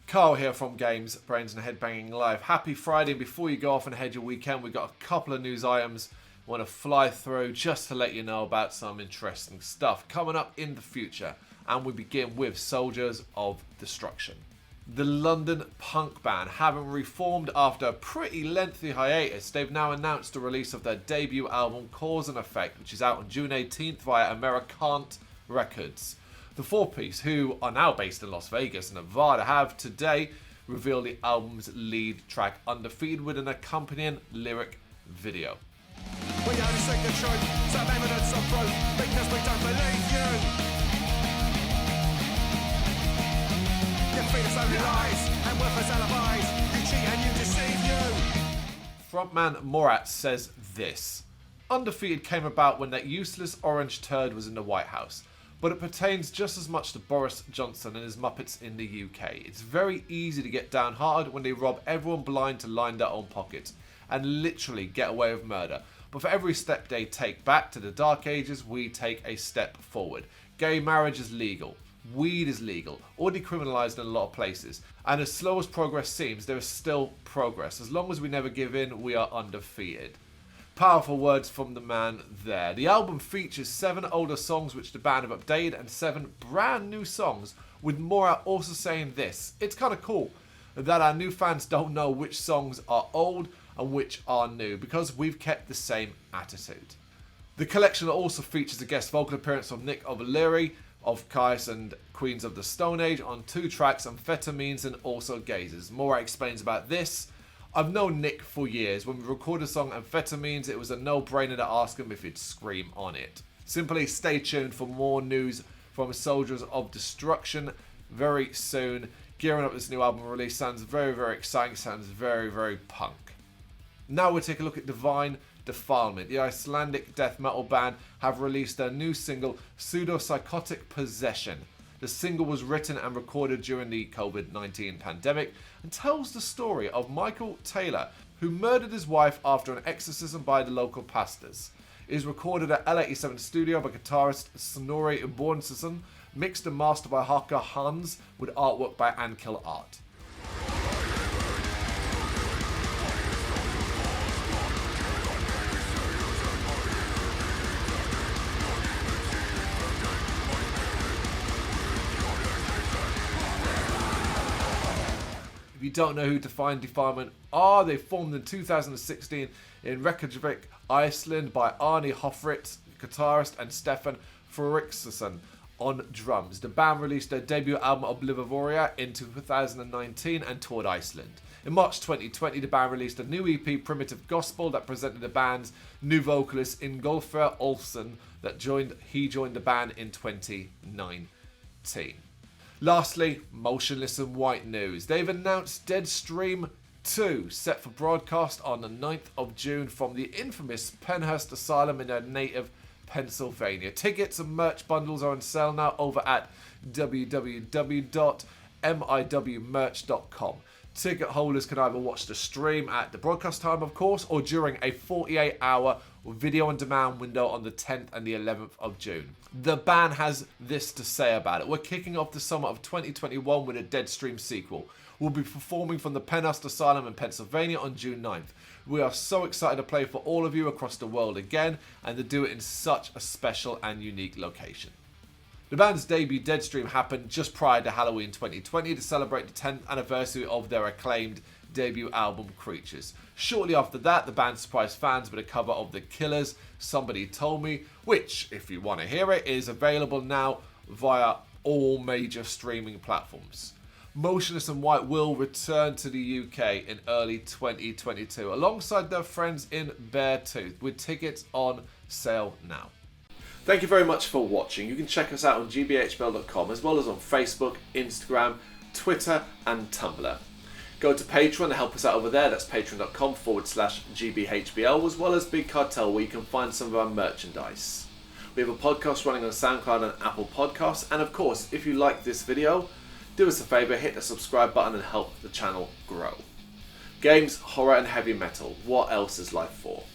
Carl here from Games, Brains and Head-Banging Life. Happy Friday. Before you go off and head your weekend, we've got a couple of news items I want to fly through just to let you know about some interesting stuff coming up in the future. And we begin with Soldiers of Destruction. The London punk band, having reformed after a pretty lengthy hiatus, they've now announced the release of their debut album Cause and Effect, which is out on June 18th via Americant Records. The four-piece, who are now based in Las Vegas, Nevada, have today revealed the album's lead track Undefeated with an accompanying lyric video. We only seek the truth, some evidence of proof, because we don't believe you. You feed us only lies and worthless alibis. You cheat and you deceive you. Frontman Morat says this: Undefeated came about when that useless orange turd was in the White House, but it pertains just as much to Boris Johnson and his Muppets in the UK. It's very easy to get downhearted when they rob everyone blind to line their own pockets and literally get away with murder. But for every step they take back to the dark ages, we take a step forward. Gay marriage is legal. Weed is legal, or decriminalised in a lot of places. And as slow as progress seems, there is still progress. As long as we never give in, we are undefeated. Powerful words from the man there. The album features 7 older songs which the band have updated and 7 brand new songs, with Morat also saying this: it's kind of cool that our new fans don't know which songs are old and which are new, because we've kept the same attitude. The collection also features a guest vocal appearance from Nick O'Leary of Caius and Queens of the Stone Age on 2 tracks, Amphetamines and Also Gazers. Morat explains about this: I've known Nick for years. When we recorded the song Amphetamines, it was a no-brainer to ask him if he'd scream on it. Simply stay tuned for more news from Soldiers of Destruction very soon. Gearing up this new album release sounds very, very exciting, sounds very, very punk. Now we'll take a look at Devine Defilement. The Icelandic death metal band have released their new single, Pseudopsychotic Possession. The single was written and recorded during the COVID-19 pandemic and tells the story of Michael Taylor, who murdered his wife after an exorcism by the local pastors. It is recorded at L87 studio by guitarist Snorri Bornsson, mixed and mastered by Haka Hans, with artwork by Ankill Art. If you don't know who Devine Defilement are, they formed in 2016 in Reykjavik, Iceland by Arni Hofritz, guitarist, and Stefan Freriksson on drums. The band released their debut album Oblivivoria in 2019 and toured Iceland. In March 2020, the band released a new EP, Primitive Gospel, that presented the band's new vocalist Ingolfur Olsen he joined the band in 2019. Lastly, Motionless and White news. They've announced Deadstream 2, set for broadcast on the 9th of June from the infamous Penhurst Asylum in their native Pennsylvania. Tickets and merch bundles are on sale now over at www.miwmerch.com. Ticket holders can either watch the stream at the broadcast time, of course, or during a 48-hour video on demand window on the 10th and the 11th of June. The band has this to say about it: we're kicking off the summer of 2021 with a Deadstream sequel. We'll be performing from the Penhurst Asylum in Pennsylvania on June 9th. We are so excited to play for all of you across the world again, and to do it in such a special and unique location. The band's debut, Deadstream, happened just prior to Halloween 2020 to celebrate the 10th anniversary of their acclaimed debut album, Creatures. Shortly after that, the band surprised fans with a cover of The Killers' Somebody Told Me, which, if you want to hear it, is available now via all major streaming platforms. Motionless and White will return to the UK in early 2022 alongside their friends in Beartooth, with tickets on sale now. Thank you very much for watching. You can check us out on gbhbl.com as well as on Facebook, Instagram, Twitter and Tumblr. Go to Patreon to help us out over there. That's patreon.com/gbhbl, as well as Big Cartel, where you can find some of our merchandise. We have a podcast running on SoundCloud and Apple Podcasts. And of course, if you like this video, do us a favour, hit the subscribe button and help the channel grow. Games, horror and heavy metal. What else is life for?